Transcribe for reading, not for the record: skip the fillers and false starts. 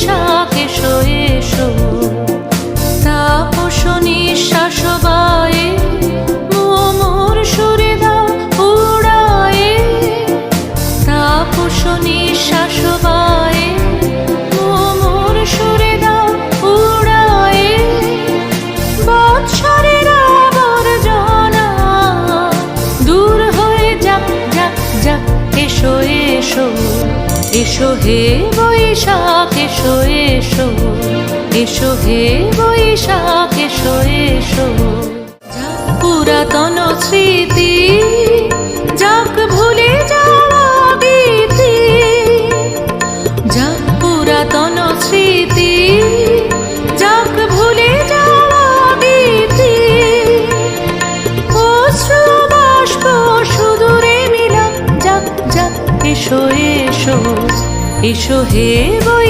বৈশাখ এসো এসো তাপস নিঃশ্বাস বায়ে মোর সুরে দাও উড়ায়ে তাপস নিঃশ্বাস বায়ে মোর সুরে দাও উড়ায়ে বৎসরের আবর্জনা দূর হয়ে যাক যাক যাক এসো এসো এসো হে বৈশাখ এসো এসো এসো হে বৈশাখ এসো এসো যাক পুরাতন স্মৃতি যাক ভুলে যাওয়া গীতি যাক পুরাতন স্মৃতি যাক ভুলে যাওয়া গীতি অশ্রু বাষ্প সুদূরে মিলাক যাক যাক এসো এসো এসো হে বৈশাখ